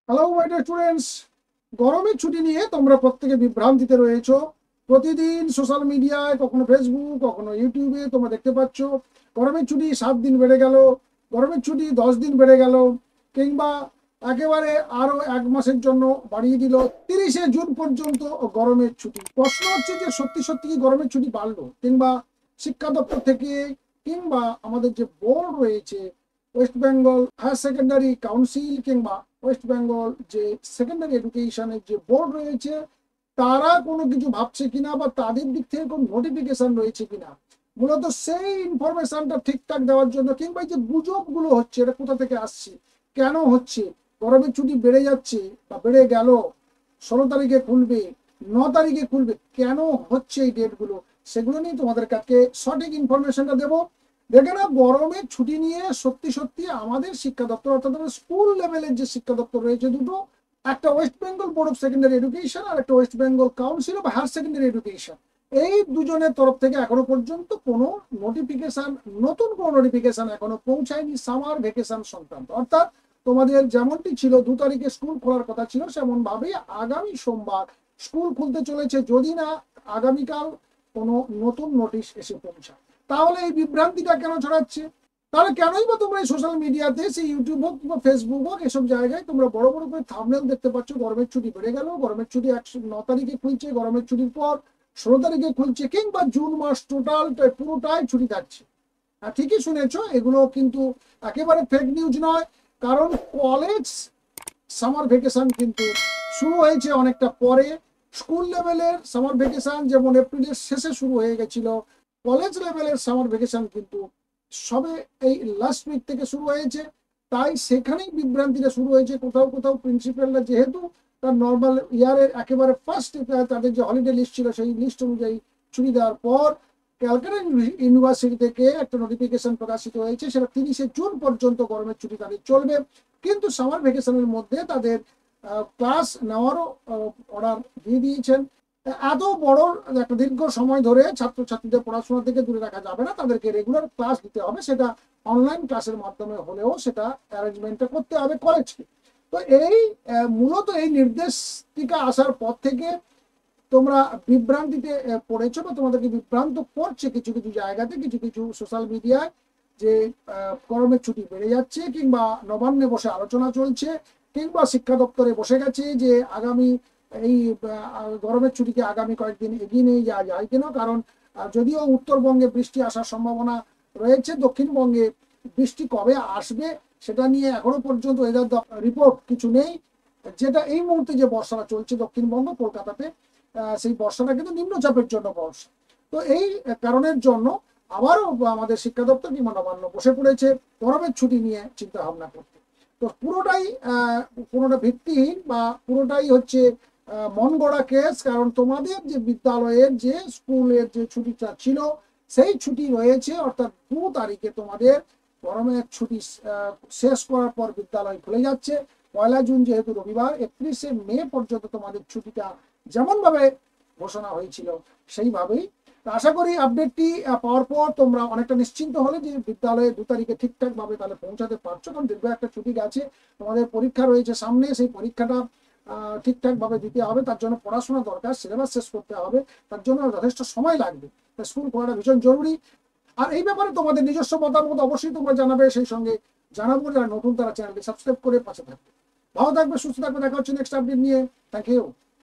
Hello my dear students, গরমের ছুটি নিয়ে তোমরা প্রত্যেকে বিভ্রান্তিতে রয়েছো। প্রতিদিন সোশ্যাল মিডিয়ায়, কখনো ফেসবুক, কখনো ইউটিউবে তোমরা দেখতে পাচ্ছ গরমের ছুটি 7 দিন বেড়ে গেল, গরমের ছুটি 10 দিন বেড়ে গেল, কিংবা একেবারে আরো 1 মাসের জন্য বাড়িয়ে দিল 30শে জুন পর্যন্ত গরমের ছুটি। প্রশ্ন হচ্ছে যে সত্যি সত্যি কি গরমের ছুটি বাড়লো, কিংবা শিক্ষা দপ্তর থেকে কিংবা আমাদের যে বোর্ড রয়েছে, West Bengal Higher Secondary Council কিংবা ওয়েস্ট বেঙ্গল যে সেকেন্ডারি এডুকেশনের যে বোর্ড রয়েছে, তারা কোনো কিছু ভাবছে কিনা বা তাদের দিক থেকে কোনো নোটিফিকেশন রয়েছে কিনা, মূলত সেই ইনফরমেশনটা ঠিকঠাক দেওয়ার জন্য, কিংবা এই যে গুজবগুলো হচ্ছে এটা কোথা থেকে আসছে, কেন হচ্ছে, গরমের ছুটি বেড়ে যাচ্ছে বা বেড়ে গেল, 16 তারিখে খুলবে, 9 তারিখে খুলবে, কেন হচ্ছে এই ডেটগুলো, সেগুলো নিয়ে তোমাদের কাছে সঠিক ইনফরমেশনটা দেবো। দেখে না, গরমের ছুটি নিয়ে সত্যি সত্যি আমাদের শিক্ষা দপ্তর অর্থাৎ স্কুল লেভেলের যে শিক্ষা দপ্তর রয়েছে দুটো, একটা West Bengal board of secondary education আর একটা West Bengal council of higher secondary education, এই দুজনের তরফ থেকে এখনো পর্যন্ত কোনো নোটিফিকেশন, নতুন কোনো নোটিফিকেশন এখনো পৌঁছায়নি সামার ভ্যাকেশন সংক্রান্ত। অর্থাৎ তোমাদের যেমনটি ছিল 2 তারিখে স্কুল খোলার কথা ছিল, সেমন ভাবেই আগামী সোমবার স্কুল খুলতে চলেছে, যদি না আগামীকাল কোনো নতুন নোটিশ এসে পৌঁছায়। তাহলে এই বিভ্রান্তিটা কেন ছড়াচ্ছে? তাহলে কেনই বা তোমরা এই সোশ্যাল মিডিয়াতে, সেই ইউটিউব হোক কিংবা ফেসবুক হোক, এসব জায়গায় তোমরা বড় বড় করে থাম্বনেল দেখতে পাচ্ছ, গরমের ছুটি বেড়ে গেল, গরমের ছুটি 9 তারিখে খুলছে, গরমের ছুটির পর 16 তারিখে খুলছে, কিংবা জুন মাস টোটাল পুরোটাই ছুটি থাকছে। আর ঠিকই শুনেছো, এগুলো কিন্তু একেবারে ফেক নিউজ নয়। কারণ কলেজ সামার ভ্যাকেশন কিন্তু শুরু হয়েছে অনেকটা পরে। স্কুল লেভেলের সামার ভ্যাকেশন যেমন এপ্রিলের শেষে শুরু হয়ে গেছিল, কলেজ লেভেলের সামার ভ্যাকেশন কিন্তু সবে এই লাস্ট উইক থেকে শুরু হয়েছে। তাই সেখানেই বিভ্রান্তিটা শুরু হয়েছে। কোথাও কোথাও প্রিন্সিপালরা যেহেতু তার নর্মাল ইয়ারের একেবারে ফার্স্ট তাদের যে হলিডে লিস্ট ছিল সেই লিস্ট অনুযায়ী ছুটি দেওয়ার পর ক্যালকাটা ইউনিভার্সিটি থেকে একটা নোটিফিকেশন প্রকাশিত হয়েছে, সেটা 30শে জুন পর্যন্ত গরমের ছুটি তাদের চলবে। কিন্তু সামার ভ্যাকেশনের মধ্যে তাদের ক্লাস নেওয়ারও অর্ডার দিয়ে দিয়েছেন। এত বড় একটা দীর্ঘ সময় ধরে ছাত্রছাত্রীদের পড়াশোনা থেকে দূরে রাখা যাবে না, তাদেরকে রেগুলার ক্লাস দিতে হবে, সেটা অনলাইন ক্লাসের মাধ্যমে হলেও সেটা অ্যারেঞ্জমেন্টটা করতে হবে কলেজকে। তো এই মূলত এই নির্দেশিকা আসার পর থেকে তোমরা বিভ্রান্তিতে পড়েছো বা তোমাদেরকে বিভ্রান্ত করছে কিছু কিছু জায়গাতে, কিছু কিছু সোশ্যাল মিডিয়ায়, যে গরমের ছুটি বেড়ে যাচ্ছে, কিংবা নবান্নে বসে আলোচনা চলছে, কিংবা শিক্ষা দপ্তরে বসে গেছে যে আগামী এই গরমের ছুটিকে আগামী কয়েকদিন এগিয়ে নিয়ে যাওয়া যায় কেন। কারণ যদিও উত্তরবঙ্গে বৃষ্টি আসার সম্ভাবনা রয়েছে, দক্ষিণবঙ্গে বৃষ্টি কবে আসবে সেটা নিয়ে এখনো পর্যন্ত ওয়েদার রিপোর্ট কিছু নেই। যেটা এই মুহূর্তে যে বর্ষাটা চলছে দক্ষিণবঙ্গ কলকাতাতে, সেই বর্ষাটা কিন্তু নিম্নচাপের জন্য বর্ষা। তো এই কারণের জন্য আবারও আমাদের শিক্ষা দপ্তর কিংবা নবান্ন বসে পড়েছে গরমের ছুটি নিয়ে চিন্তা ভাবনা করতে। তো পুরোটাই কোনোটা ভিত্তিহীন বা পুরোটাই হচ্ছে মন গড়া কেস। কারণ তোমাদের যে বিদ্যালয়ের যে স্কুলের যে ছুটিটা ছিল সেই ছুটি রয়েছে, অর্থাৎ 2 তারিখে তোমাদের গরমের ছুটি শেষ করার পর বিদ্যালয় খুলে যাচ্ছে। 1 জুন যেহেতু রবিবার, 31শে মে পর্যন্ত তোমাদের ছুটিটা যেমনভাবে ঘোষণা হয়েছিল সেইভাবেই। আশা করি আপডেটটি পাওয়ার পর তোমরা অনেকটা নিশ্চিন্ত হলে যে বিদ্যালয়ে 2 তারিখে ঠিকঠাকভাবে তাহলে পৌঁছাতে পারছো। কারণ দীর্ঘ একটা ছুটি গেছে, তোমাদের পরীক্ষা রয়েছে সামনে, সেই পরীক্ষাটা ঠিকঠাকভাবে দিতে হবে, তার জন্য পড়াশোনা দরকার, সিলেবাস শেষ করতে হবে, তার জন্য যথেষ্ট সময় লাগবে। স্কুল খোলাটা ভীষণ জরুরি। আর এই ব্যাপারে তোমাদের নিজস্ব মতামত অবশ্যই তোমরা জানাবে, সেই সঙ্গে জানাবো যারা নতুন তারা চ্যানেলটি সাবস্ক্রাইব করে পাশে থাকবে। ভালো থাকবে, সুস্থ থাকবে, দেখা হচ্ছে নেক্সট আপডেট নিয়ে। Thank you.